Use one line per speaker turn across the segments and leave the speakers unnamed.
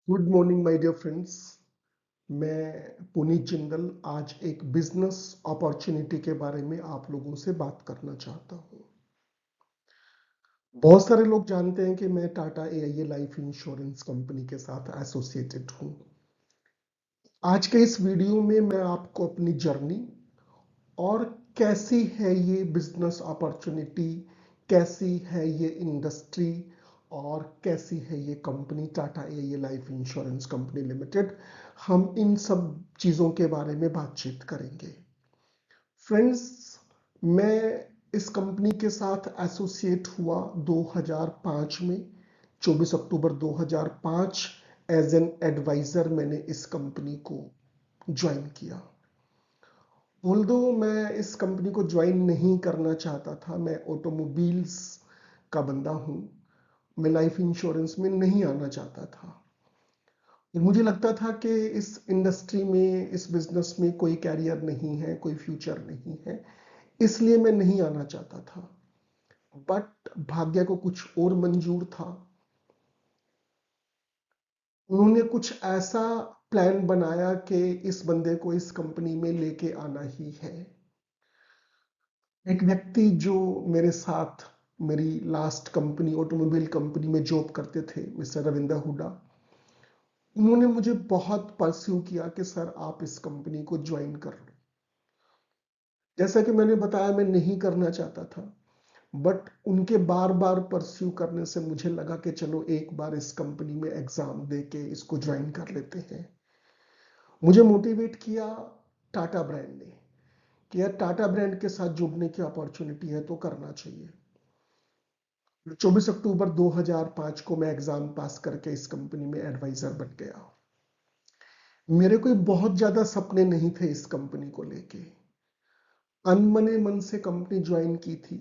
Good morning my dear friends. मैं पुनीत जिंदल आज एक बिजनेस अपॉर्चुनिटी के बारे में आप लोगों से बात करना चाहता हूँ। बहुत सारे लोग जानते हैं कि मैं Tata AIA life insurance company के साथ एसोसिएटेड हूँ। आज के इस वीडियो में मैं आपको अपनी जर्नी और कैसी है ये बिजनेस अपॉर्चुनिटी, कैसी है ये इंडस्ट्री और कैसी है ये company Tata AIA life insurance company limited, हम इन सब चीज़ों के बारे में बातचीत करेंगे। फ्रेंड्स, मैं इस कंपनी के साथ एसोसिएट हुआ 2005 में। 24 अक्टूबर 2005 एज एन एडवाइज़र मैंने इस कंपनी को ज्वाइन किया। ऑल्दो मैं इस कंपनी को ज्वाइन नहीं करना चाहता था, मैं ऑटोमोबाइल्स का बंदा हूँ, मैं लाइफ इंश्योरेंस में नहीं आना चाहता था। और मुझे लगता था कि इस इंडस्ट्री में, इस बिजनेस में कोई कैरियर नहीं है, कोई फ्यूचर नहीं है, इसलिए मैं नहीं आना चाहता था। बट भाग्य को कुछ और मंजूर था। उन्होंने कुछ ऐसा प्लान बनाया कि इस बंदे को इस कंपनी में लेके आना ही है। एक व्यक्ति जो मेरे साथ मेरी लास्ट कंपनी ऑटोमोबाइल कंपनी में जॉब करते थे, मिस्टर रविंदर हुडा, उन्होंने मुझे बहुत परस्यू किया कि सर आप इस कंपनी को ज्वाइन कर लो। जैसा कि मैंने बताया, मैं नहीं करना चाहता था, बट उनके बार बार परस्यू करने से मुझे लगा कि चलो एक बार इस कंपनी में एग्जाम दे के इसको ज्वाइन कर लेते हैं। मुझे मोटिवेट किया टाटा ब्रांड ने कि यार टाटा ब्रांड के साथ जुड़ने की अपॉर्चुनिटी है तो करना चाहिए। 24 अक्टूबर 2005 को मैं एग्जाम पास करके इस कंपनी में एडवाइजर बन गया। मेरे कोई बहुत ज्यादा सपने नहीं थे इस कंपनी को लेके। अनमने मन से कंपनी ज्वाइन की थी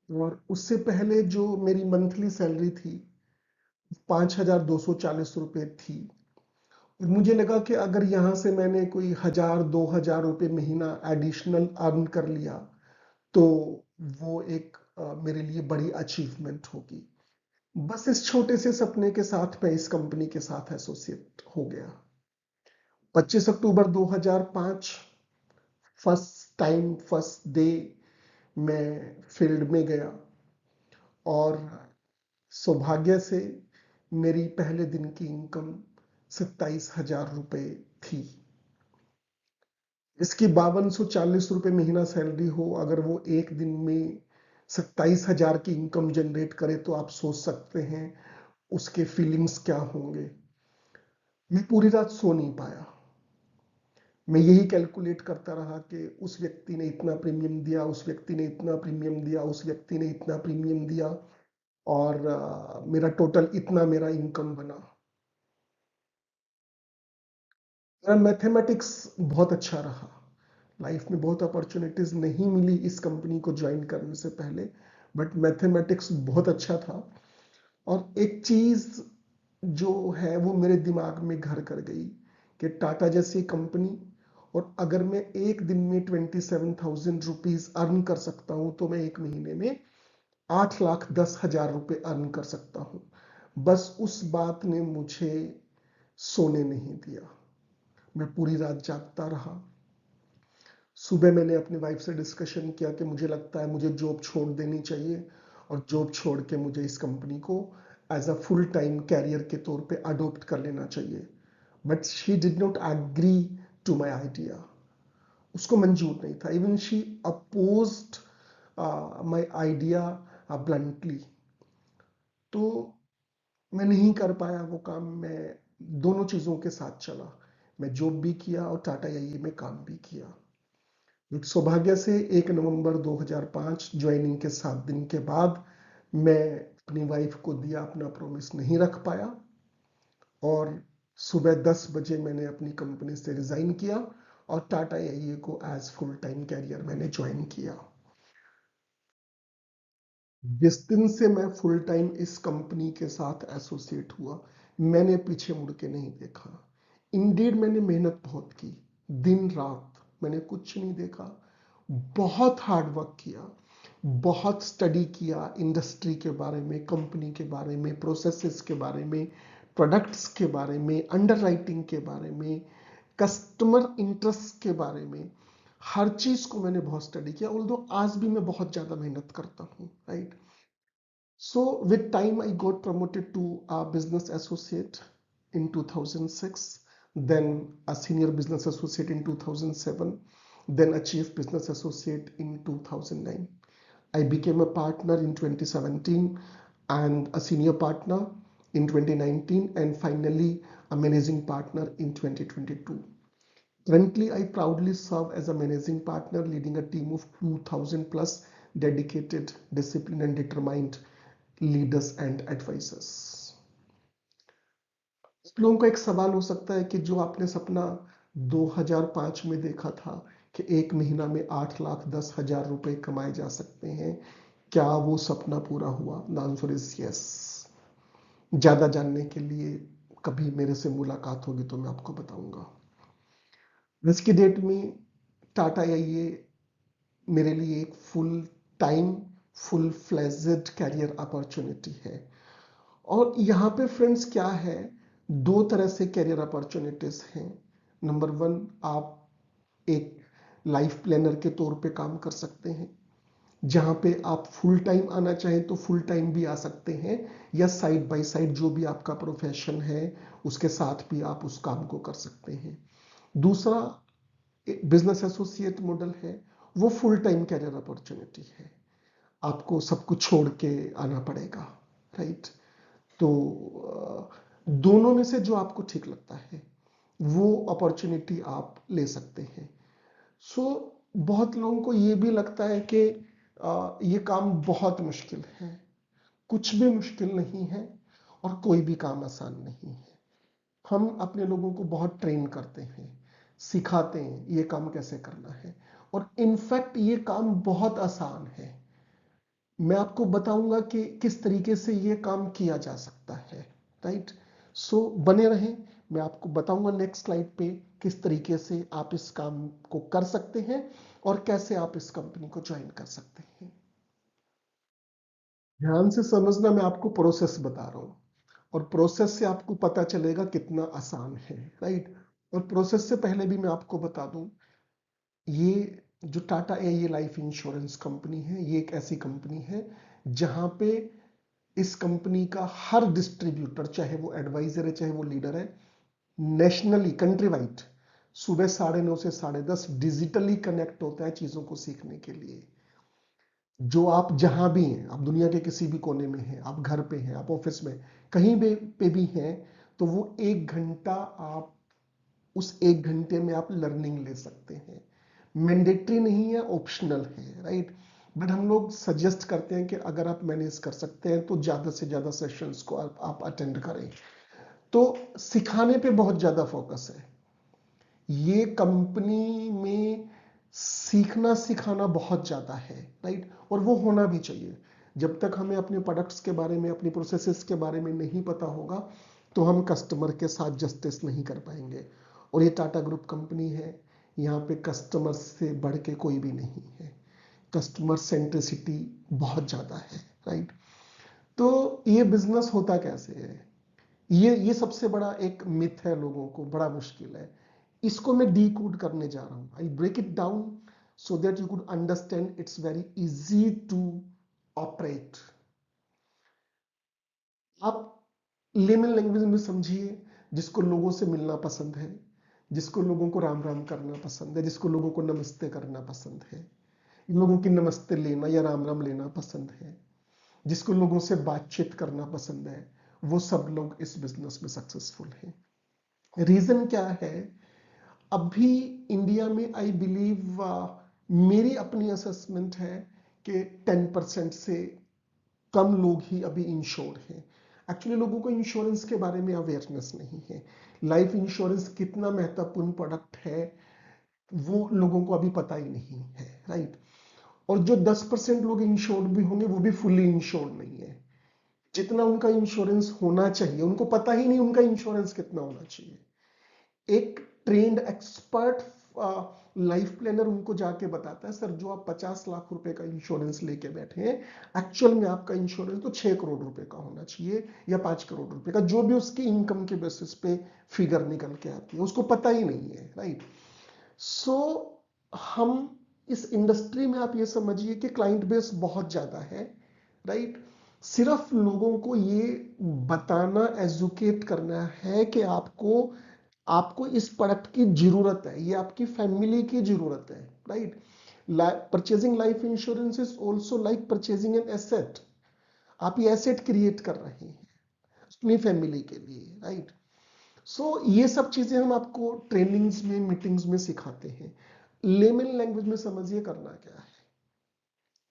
और उससे पहले जो मेरी मंथली सैलरी थी 5,240 रुपये थी। और मुझे लगा कि अगर यहाँ से मैंने कोई 1,000-2,000 रुपये महीना एडिशनल अर्न कर लिया तो वो एक मेरे लिए बड़ी अचीवमेंट होगी। बस इस छोटे से सपने के साथ मैं इस कंपनी के साथ एसोसिएट हो गया। 25 अक्टूबर 2005 फर्स्ट टाइम फर्स्ट डे मैं फील्ड में गया और सौभाग्य से मेरी पहले दिन की इनकम 27,000 रुपये थी। इसकी 5,240 रुपये महीना सैलरी हो, अगर वो एक दिन में 27,000 की इनकम जनरेट करे तो आप सोच सकते हैं उसके फीलिंग्स क्या होंगे। मैं पूरी रात सो नहीं पाया। मैं यही कैलकुलेट करता रहा कि उस व्यक्ति ने इतना प्रीमियम दिया, उस व्यक्ति ने इतना प्रीमियम दिया, उस व्यक्ति ने इतना प्रीमियम दिया और मेरा टोटल इतना मेरा इनकम बना। मेरा मैथमेटिक्स बहुत अच्छा रहा। लाइफ में बहुत अपॉर्चुनिटीज नहीं मिली इस कंपनी को ज्वाइन करने से पहले, बट मैथमेटिक्स बहुत अच्छा था। और एक चीज जो है वो मेरे दिमाग में घर कर गई कि टाटा जैसी कंपनी, और अगर मैं एक दिन में 27,000 रुपीज अर्न कर सकता हूं तो मैं एक महीने में 8,10,000 रुपये अर्न कर सकता हूं। बस उस बात ने मुझे सोने नहीं दिया। मैं पूरी रात जागता रहा। सुबह मैंने अपनी वाइफ से डिस्कशन किया कि मुझे लगता है मुझे जॉब छोड़ देनी चाहिए और जॉब छोड़ के मुझे इस कंपनी को as a full time career के तौर पे अडॉप्ट कर लेना चाहिए। But she did not agree to my idea. उसको मंजूर नहीं था। Even she opposed my idea bluntly. तो मैं नहीं कर पाया वो काम। मैं दोनों चीज़ों के साथ चला। मैं जॉब भी किया और टाटा आई में काम भी किया। एक सौभाग्य से 1 नवंबर 2005 ज्वाइनिंग के 7 दिन के बाद मैं अपनी वाइफ को दिया अपना प्रॉमिस नहीं रख पाया और सुबह 10 बजे मैंने अपनी कंपनी से रिजाइन किया और टाटा एआईए को एज फुल टाइम कैरियर मैंने ज्वाइन किया। जिस दिन से मैं फुल टाइम इस कंपनी के साथ एसोसिएट हुआ, मैंने पीछे मुड़ के नहीं देखा। इंडीड मैंने मेहनत बहुत की, दिन रात मैंने कुछ नहीं देखा। बहुत हार्ड वर्क किया, बहुत स्टडी किया इंडस्ट्री के बारे में, कंपनी के बारे में, प्रोसेसेस के बारे में, प्रोडक्ट्स के बारे में, अंडर राइटिंग के बारे में, कस्टमर इंटरेस्ट के बारे में, हर चीज को मैंने बहुत स्टडी किया। ऑल्दो आज भी मैं बहुत ज्यादा मेहनत करता हूँ, right. So with time, I got promoted to a business associate in 2006, then a senior business associate in 2007, then a chief business associate in 2009. I became a partner in 2017 and a senior partner in 2019, and finally a managing partner in 2022. Currently, I proudly serve as a managing partner, leading a team of 2000 plus dedicated, disciplined, and determined leaders and advisers. आप लोगों का एक सवाल हो सकता है कि जो आपने सपना 2005 में देखा था कि एक महीना में 8,10,000 रुपए कमाए जा सकते हैं, क्या वो सपना पूरा हुआ? The answer is yes. ज्यादा जानने के लिए कभी मेरे से मुलाकात होगी तो मैं आपको बताऊंगा। आज की डेट में टाटा आईए मेरे लिए एक full time, full fledged career opportunity है। और यहाँ पे फ्रेंड्स क्या है, दो तरह से कैरियर अपॉर्चुनिटीज हैं। नंबर वन, आप एक लाइफ प्लानर के तौर पे काम कर सकते हैं, जहाँ पे आप फुल टाइम आना चाहें तो फुल टाइम भी आ सकते हैं, या साइड बाय साइड जो भी आपका प्रोफेशन है उसके साथ भी आप उस काम को कर सकते हैं। दूसरा बिजनेस एसोसिएट मॉडल है, वो फुल टाइम कैरियर अपॉर्चुनिटी है, आपको सब कुछ छोड़ के आना पड़ेगा, राइट। तो दोनों में से जो आपको ठीक लगता है वो अपॉर्चुनिटी आप ले सकते हैं। सो बहुत लोगों को ये भी लगता है कि ये काम बहुत मुश्किल है। कुछ भी मुश्किल नहीं है और कोई भी काम आसान नहीं है। हम अपने लोगों को बहुत ट्रेन करते हैं, सिखाते हैं ये काम कैसे करना है, और इनफैक्ट ये काम बहुत आसान है। मैं आपको बताऊंगा कि किस तरीके से ये काम किया जा सकता है, राइट। सो बने रहें, मैं आपको बताऊंगा नेक्स्ट स्लाइड पे किस तरीके से आप इस काम को कर सकते हैं और कैसे आप इस कंपनी को ज्वाइन कर सकते हैं। ध्यान से समझना, मैं आपको प्रोसेस बता रहा हूं और प्रोसेस से आपको पता चलेगा कितना आसान है, राइट। और प्रोसेस से पहले भी मैं आपको बता दूं, ये जो टाटा है ये लाइफ इंश्योरेंस कंपनी है। ये एक ऐसी कंपनी है जहां पे इस कंपनी का हर डिस्ट्रीब्यूटर, चाहे वो एडवाइजर है चाहे वो लीडर है, नेशनली कंट्री वाइड सुबह 9:30 से 10:30 डिजिटली कनेक्ट होता है चीजों को सीखने के लिए। जो आप जहां भी हैं, आप दुनिया के किसी भी कोने में हैं, आप घर पे हैं, आप ऑफिस में कहीं पे भी हैं, तो वो 1 घंटा, आप उस 1 घंटे में आप लर्निंग ले सकते हैं। मैंडेटरी नहीं है, ऑप्शनल है, राइट। बट हम लोग सजेस्ट करते हैं कि अगर आप मैनेज कर सकते हैं तो ज्यादा से ज्यादा सेशंस को आप अटेंड करें। तो सिखाने पे बहुत ज्यादा फोकस है। ये कंपनी में सीखना सिखाना बहुत ज्यादा है, राइट। और वो होना भी चाहिए। जब तक हमें अपने प्रोडक्ट्स के बारे में, अपनी प्रोसेसेस के बारे में नहीं पता होगा तो हम कस्टमर के साथ जस्टिस नहीं कर पाएंगे। और ये टाटा ग्रुप कंपनी है, यहाँ पे कस्टमर से बढ़ के कोई भी नहीं है। कस्टमर सेंट्रिसिटी बहुत ज्यादा है, राइट। तो ये बिजनेस होता कैसे है, ये सबसे बड़ा एक मिथ है, लोगों को बड़ा मुश्किल है। इसको मैं डी कोड करने जा रहा हूं। I break it down so that you could understand. It's very easy to operate. आप लेमन लैंग्वेज में समझिए, जिसको लोगों से मिलना पसंद है, जिसको लोगों को राम राम करना पसंद है, जिसको लोगों को नमस्ते करना पसंद है, लोगों की नमस्ते लेना या राम राम लेना पसंद है, जिसको लोगों से बातचीत करना पसंद है, वो सब लोग इस बिजनेस में सक्सेसफुल हैं। रीजन क्या है? अभी इंडिया में आई बिलीव, मेरी अपनी असेसमेंट है कि 10% से कम लोग ही अभी इंश्योर्ड हैं। एक्चुअली लोगों को इंश्योरेंस के बारे में अवेयरनेस नहीं है। लाइफ इंश्योरेंस कितना महत्वपूर्ण प्रोडक्ट है वो लोगों को अभी पता ही नहीं है, राइट। और जो 10% लोग इंश्योर्ड भी होंगे वो भी फुल्ली इंश्योर्ड नहीं है। जितना उनका इंश्योरेंस होना चाहिए उनको पता ही नहीं उनका इंश्योरेंस कितना होना चाहिए। एक ट्रेंड एक्सपर्ट लाइफ प्लानर उनको जाके बताता है, सर जो आप 50 लाख रुपए का इंश्योरेंस लेके बैठे हैं, एक्चुअल में आपका इंश्योरेंस तो 6 करोड़ रुपए का होना चाहिए या 5 करोड़ रुपए का, जो भी उसकी इनकम के बेसिस पे फिगर निकल के आती है, उसको पता ही नहीं है, राइट। सो हम इस इंडस्ट्री में आप ये समझिए कि क्लाइंट बेस बहुत ज्यादा है, राइट। सिर्फ लोगों को ये बताना, एजुकेट करना है कि आपको आपको इस प्रोडक्ट की जरूरत है, ये आपकी फैमिली की जरूरत है, right. Purchasing life insurance is also like purchasing an asset. आप ये एसेट क्रिएट कर रहे हैं अपनी फैमिली के लिए, राइट। सो ये सब चीजें हम आपको ट्रेनिंग्स में, मीटिंग्स में सिखाते हैं। लेमन लैंग्वेज में समझिए करना क्या है,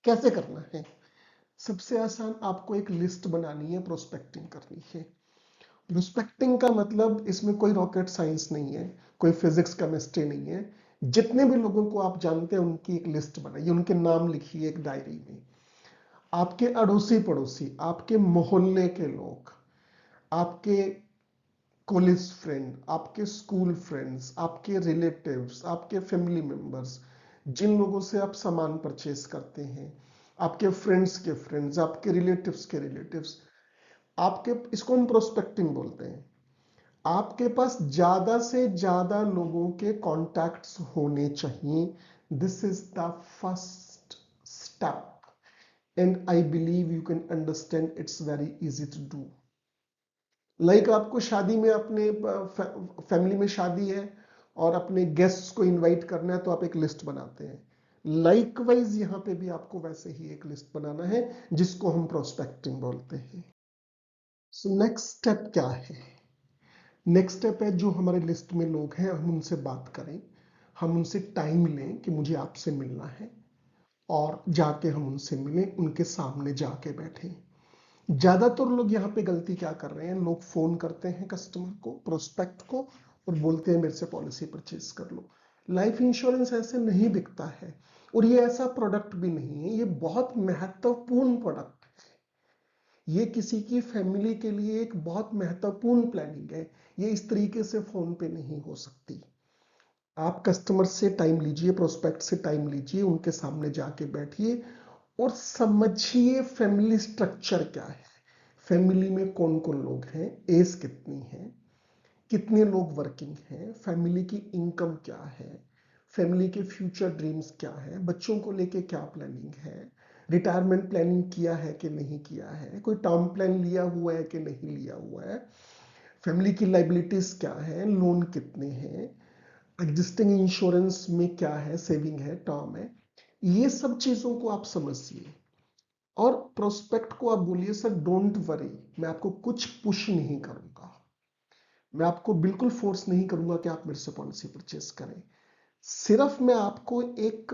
कैसे करना है। सबसे आसान, आपको एक लिस्ट बनानी है, प्रोस्पेक्टिंग करनी है। प्रोस्पेक्टिंग का मतलब इसमें कोई रॉकेट साइंस नहीं है, कोई फिजिक्स केमिस्ट्री नहीं है। जितने भी लोगों को आप जानते हैं उनकी एक लिस्ट बनाइए, उनके नाम लिखिए एक डायरी में। आपके अड़ोसी पड़ोसी, आपके मोहल्ले के लोग, आपके कॉलेज फ्रेंड, आपके स्कूल फ्रेंड्स, आपके रिलेटिव्स, आपके फैमिली मेंबर्स, जिन लोगों से आप सामान परचेस करते हैं, आपके फ्रेंड्स के फ्रेंड्स, आपके रिलेटिव्स के रिलेटिव्स, आपके, इसको हम प्रोस्पेक्टिंग बोलते हैं। आपके पास ज्यादा से ज्यादा लोगों के कॉन्टैक्ट्स होने चाहिए। This is the first step, and I believe you can understand, it's very easy to do. Like आपको शादी में, अपने फैमिली में शादी है और अपने गेस्ट्स को इनवाइट करना है, तो आप एक लिस्ट बनाते हैं। लाइकवाइज यहां पे भी आपको वैसे ही एक लिस्ट बनाना है, जिसको हम प्रोस्पेक्टिंग बोलते हैं। सो नेक्स्ट स्टेप क्या है? नेक्स्ट स्टेप है, जो हमारे लिस्ट में लोग हैं हम उनसे बात करें, हम उनसे टाइम लें कि मुझे आपसे मिलना है, और जाके हम उनसे मिलें, उनके सामने जाके बैठे। ज्यादातर लोग यहाँ पे गलती क्या कर रहे हैं, लोग फोन करते हैं कस्टमर को, प्रोस्पेक्ट को, और बोलते हैं मेरे से पॉलिसी परचेज कर लो। लाइफ इंश्योरेंस ऐसे नहीं बिकता है, और ये ऐसा प्रोडक्ट भी नहीं है, ये बहुत महत्वपूर्ण प्रोडक्ट है। ये किसी की फैमिली के लिए एक बहुत महत्वपूर्ण प्लानिंग है। ये इस तरीके से फोन पे नहीं हो सकती। आप कस्टमर से टाइम लीजिए, प्रोस्पेक्ट से टाइम लीजिए, उनके सामने जाके बैठिए और समझिए फैमिली स्ट्रक्चर क्या है, फैमिली में कौन कौन लोग हैं, एज कितनी है, कितने लोग वर्किंग हैं, फैमिली की इनकम क्या है, फैमिली के फ्यूचर ड्रीम्स क्या है, बच्चों को लेके क्या प्लानिंग है, रिटायरमेंट प्लानिंग किया है कि नहीं किया है, कोई टर्म प्लान लिया हुआ है कि नहीं लिया हुआ है, फैमिली की लाइबिलिटीज क्या है, लोन कितने हैं, एग्जिस्टिंग इंश्योरेंस में क्या है, सेविंग है, टर्म है। ये सब चीजों को आप समझिए, और प्रोस्पेक्ट को आप बोलिए, सर डोंट वरी, मैं आपको कुछ पुश नहीं करूंगा, मैं आपको बिल्कुल फोर्स नहीं करूंगा कि आप मेरे से पॉलिसी परचेस करें। सिर्फ मैं आपको एक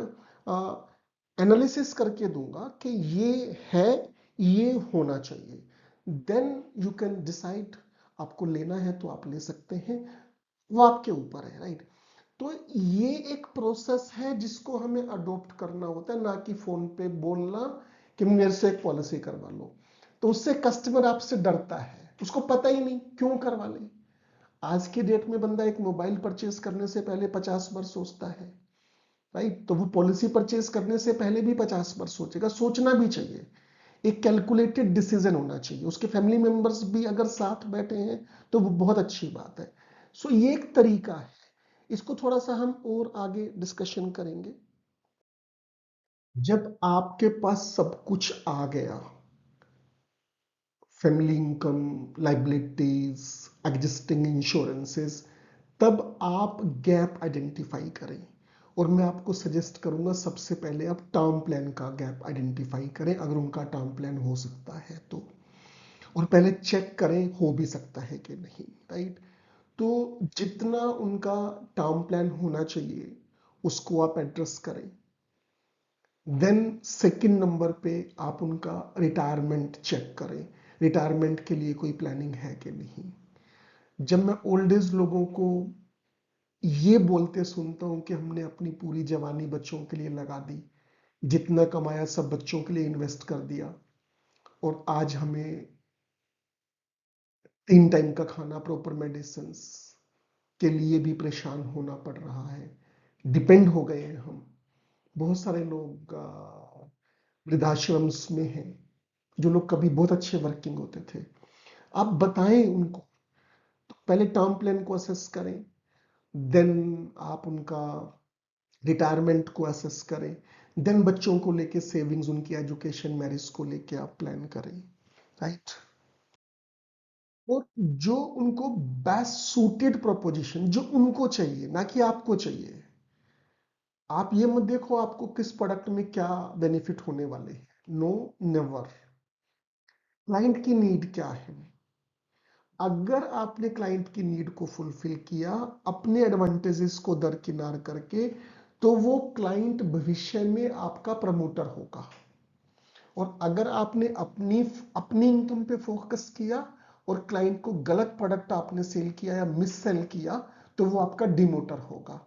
एनालिसिस करके दूंगा कि ये है, ये होना चाहिए, देन यू कैन डिसाइड। आपको लेना है तो आप ले सकते हैं, वो आपके ऊपर है, राइट। तो ये एक प्रोसेस है जिसको हमें अडॉप्ट करना होता है, ना कि फोन पे बोलना कि मेरे से एक पॉलिसी करवा लो। तो उससे कस्टमर आपसे डरता है, उसको पता ही नहीं क्यों करवा ले। आज के डेट में बंदा एक मोबाइल परचेज करने से पहले 50 बार सोचता है, राइट। तो वो पॉलिसी परचेज करने से पहले भी 50 बार सोचेगा, सोचना भी चाहिए। एक कैलकुलेटेड डिसीजन होना चाहिए, उसके फैमिली मेंबर्स भी अगर साथ बैठे हैं तो वो बहुत अच्छी बात है। सो ये एक तरीका है, इसको थोड़ा सा हम और आगे डिस्कशन करेंगे। जब आपके पास सब कुछ आ गया, family income, liabilities, existing insurances, तब आप गैप आइडेंटिफाई करें। और मैं आपको सजेस्ट करूंगा, सबसे पहले आप टर्म प्लान का गैप आइडेंटिफाई करें, अगर उनका टर्म प्लान हो सकता है तो। और पहले चेक करें हो भी सकता है कि नहीं, राइट। तो जितना उनका टर्म प्लान होना चाहिए उसको आप एड्रेस करें। देन सेकंड नंबर पे आप उनका रिटायरमेंट चेक करें, रिटायरमेंट के लिए कोई प्लानिंग है कि नहीं। जब मैं ओल्ड एज लोगों को ये बोलते सुनता हूं कि हमने अपनी पूरी जवानी बच्चों के लिए लगा दी, जितना कमाया सब बच्चों के लिए इन्वेस्ट कर दिया, और आज हमें 3 टाइम का खाना, प्रॉपर मेडिसिन के लिए भी परेशान होना पड़ रहा है, डिपेंड हो गए हैं हम। बहुत सारे लोग वृद्धाश्रम में हैं, जो लोग कभी बहुत अच्छे वर्किंग होते थे। आप बताएं उनको, तो पहले टर्म प्लान को असेस करें, देन आप उनका रिटायरमेंट को असेस करें, देन बच्चों को लेके सेविंग्स, उनकी एजुकेशन, मैरिज को लेके आप प्लान करें, राइट। और जो उनको बेस्ट सूटेड प्रोपोजिशन जो उनको चाहिए, ना कि आपको चाहिए। आप ये मत देखो आपको किस प्रोडक्ट में क्या बेनिफिट होने वाले हैं, नो, नेवर। क्लाइंट की नीड क्या है? अगर आपने क्लाइंट की नीड को फुलफिल किया अपने एडवांटेजेस को दरकिनार करके, तो वो क्लाइंट भविष्य में आपका प्रमोटर होगा। और अगर आपने अपनी अपनी इनकम पे फोकस किया और क्लाइंट को गलत प्रोडक्ट आपने सेल किया या मिस सेल किया, तो वो आपका डिमोटर होगा।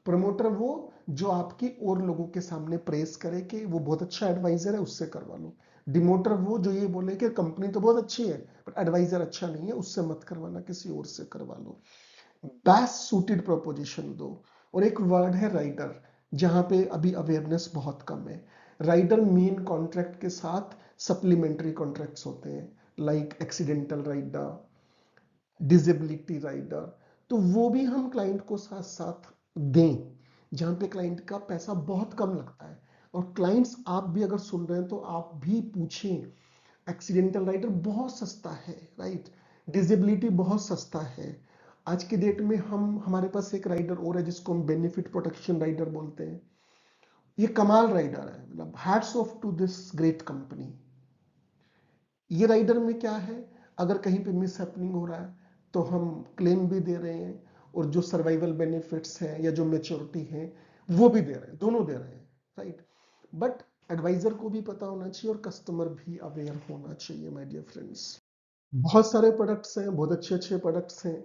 प्रमोटर वो जो आपकी और लोगों के सामने प्रेस करे कि वो बहुत अच्छा एडवाइजर है, उससे करवा लो। डिमोटर वो जो ये बोले कि कंपनी तो बहुत अच्छी है पर एडवाइजर अच्छा नहीं है, उससे मत करवाना, किसी और से करवा लो। बेस्ट सूटेड प्रोपोजिशन दो। और एक वर्ड है राइडर, जहां पे अभी अवेयरनेस बहुत कम है। राइडर मेन कॉन्ट्रैक्ट के साथ सप्लीमेंट्री कॉन्ट्रैक्ट्स होते हैं, like accidental rider, disability rider. तो वो भी हम क्लाइंट को साथ साथ दें, जहां पे क्लाइंट का पैसा बहुत कम लगता है। और क्लाइंट्स आप भी अगर सुन रहे हैं तो आप भी पूछें, एक्सीडेंटल राइडर बहुत सस्ता है, राइट। डिजेबिलिटी बहुत सस्ता है। आज के डेट में हम हमारे पास एक राइडर और है जिसको हम बेनिफिट प्रोटेक्शन राइडर बोलते हैं। ये कमाल राइडर है, मतलब hats off to this great company. ये राइडर में क्या है, अगर कहीं पे मिस हैपनिंग हो रहा है तो हम क्लेम भी दे रहे हैं, और जो सर्वाइवल बेनिफिट्स हैं या जो मेच्योरिटी है वो भी दे रहे हैं, दोनों दे रहे हैं, राइट। बट एडवाइजर को भी पता होना चाहिए और कस्टमर भी अवेयर होना चाहिए, माय डियर फ्रेंड्स। बहुत सारे प्रोडक्ट्स हैं, बहुत अच्छे अच्छे प्रोडक्ट्स हैं,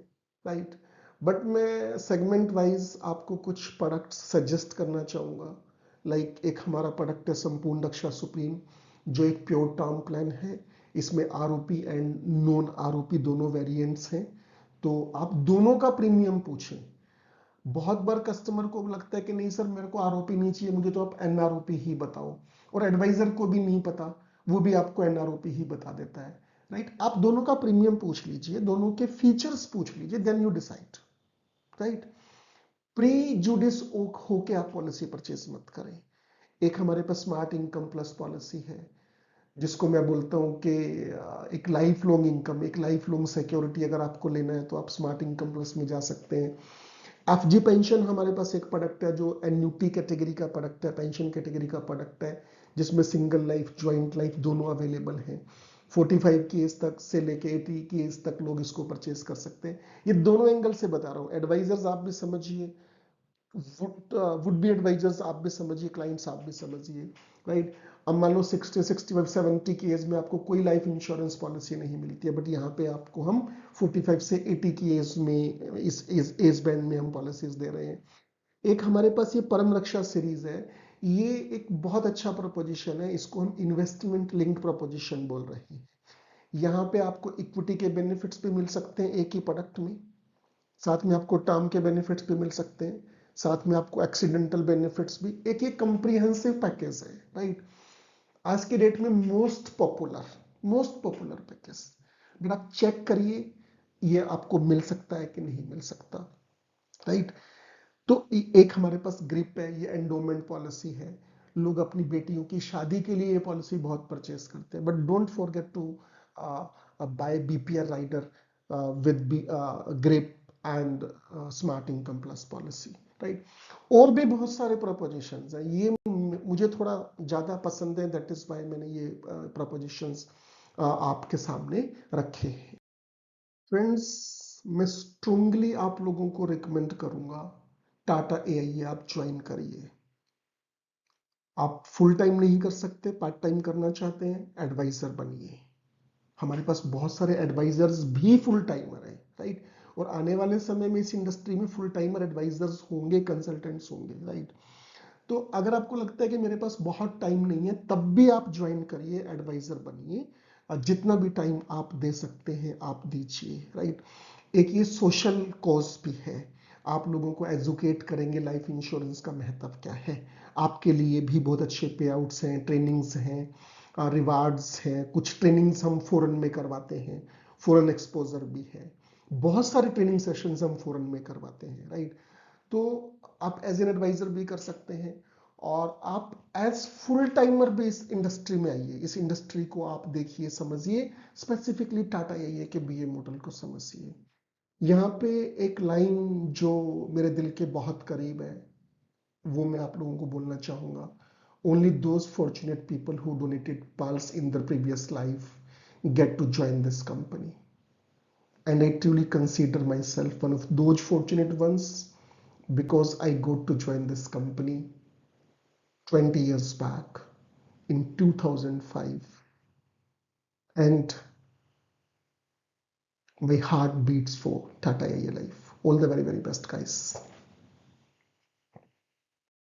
राइट। बट मैं सेगमेंट वाइज आपको कुछ प्रोडक्ट्स सजेस्ट करना चाहूँगा। लाइक एक हमारा प्रोडक्ट है संपूर्ण रक्षा सुप्रीम, जो एक प्योर टर्म प्लान है। इसमें आरओपी एंड नॉन आरओपी दोनों वेरिएंट्स हैं। तो आप दोनों का प्रीमियम पूछें। बहुत बार कस्टमर को लगता है कि नहीं सर, मेरे को आरओपी नहीं चाहिए, मुझे तो आप एनआरओपी ही बताओ। और एडवाइजर को भी नहीं पता, वो भी आपको एनआरओपी ही बता देता है, राइट। आप दोनों का प्रीमियम पूछ लीजिए, दोनों के फीचर्स पूछ लीजिए, then you decide, right. Prejudice होके आप पॉलिसी परचेज मत करें। एक हमारे पास स्मार्ट इनकम प्लस पॉलिसी है, जिसको मैं बोलता हूं कि एक लाइफ लॉन्ग इनकम, एक लाइफ लॉन्ग सिक्योरिटी अगर आपको लेना है तो आप स्मार्ट इनकम प्लस में जा सकते हैं। एफजी पेंशन हमारे पास एक प्रोडक्ट है जो एन्यूटी कैटेगरी का प्रोडक्ट है, पेंशन कैटेगरी का प्रोडक्ट है, जिसमें सिंगल लाइफ, ज्वाइंट लाइफ दोनों अवेलेबल हैं। 45 की एज तक से लेके 80 की एज तक लोग इसको परचेज कर सकते हैं। ये दोनों एंगल से बता रहा हूँ, एडवाइजर्स आप भी समझिए, वुड बी एडवाइजर्स आप भी समझिए, क्लाइंट्स आप भी समझिए, राइट। अब मान लो 60, 65, 70 की एज में आपको कोई लाइफ इंश्योरेंस पॉलिसी नहीं मिलती है, बट यहाँ पे आपको हम 45 से 80 की एज में, इस एज बैंड में हम पॉलिसीज दे रहे हैं। एक हमारे पास ये परम रक्षा सीरीज है, ये एक बहुत अच्छा प्रोपोजिशन है, इसको हम इन्वेस्टमेंट लिंक्ड प्रोपोजिशन बोल रहे हैं। यहाँ पे आपको इक्विटी के बेनिफिट्स भी मिल सकते हैं एक ही प्रोडक्ट में, साथ में आपको टर्म के बेनिफिट्स भी मिल सकते हैं, साथ में आपको एक्सीडेंटल बेनिफिट्स भी, एक एक कंप्रीहेंसिव पैकेज है, राइट। आज के डेट में मोस्ट पॉपुलर पैकेज, अगर आप चेक करिए ये आपको मिल सकता है कि नहीं मिल सकता, राइट। तो एक हमारे पास ग्रिप है, ये एंडोमेंट पॉलिसी है। लोग अपनी बेटियों की शादी के लिए ये पॉलिसी बहुत परचेस करते हैं, but don't forget to buy BPR rider with grip and smart income plus policy, right. और भी बहुत सारे प्रोपोजिशंस हैं, ये मुझे थोड़ा ज्यादा पसंद है, दैट इज वाई मैंने ये प्रोपोजिशंस आपके सामने रखे हैं। फ्रेंड्स, मैं स्ट्रांगली आप लोगों को रिकमेंड करूंगा, टाटा एआई आप ज्वाइन करिए। आप फुल टाइम नहीं कर सकते, पार्ट टाइम करना चाहते हैं, एडवाइजर बनिए। हमारे पास बहुत सारे एडवाइजर्स भी फुल टाइमर हैं, राइट। और आने वाले समय में इस इंडस्ट्री में फुल टाइमर एडवाइजर्स होंगे, कंसल्टेंट्स होंगे, राइट। तो अगर आपको लगता है कि मेरे पास बहुत टाइम नहीं है, तब भी आप ज्वाइन करिए, एडवाइजर बनिए। जितना भी टाइम आप दे सकते हैं आप दीजिए, राइट। एक ये सोशल कॉज भी है, आप लोगों को एजुकेट करेंगे लाइफ इंश्योरेंस का महत्व क्या है। आपके लिए भी बहुत अच्छे पे आउट्स हैं, ट्रेनिंग्स हैं, रिवार्ड्स हैं। कुछ ट्रेनिंग्स हम फॉरेन में करवाते हैं, फॉरेन एक्सपोजर भी है। बहुत सारे ट्रेनिंग सेशंस हम फॉरेन में करवाते हैं, राइट। तो आप एज एन एडवाइजर भी कर सकते हैं, और आप एज फुल टाइमर भी इस इंडस्ट्री में आइए। इस इंडस्ट्री को आप देखिए, समझिए, स्पेसिफिकली टाटा एआईए के बीए मॉडल को समझिए। यहाँ पे एक लाइन जो मेरे दिल के बहुत करीब है, वो मैं आप लोगों को बोलना चाहूंगा। Only those fortunate people who donated pulse in the previous life get to join this company, and I truly consider myself one of those fortunate ones, because I got to join this company 20 years back in 2005, and my heart beats for Tata AIA Life. All the very, very best, guys.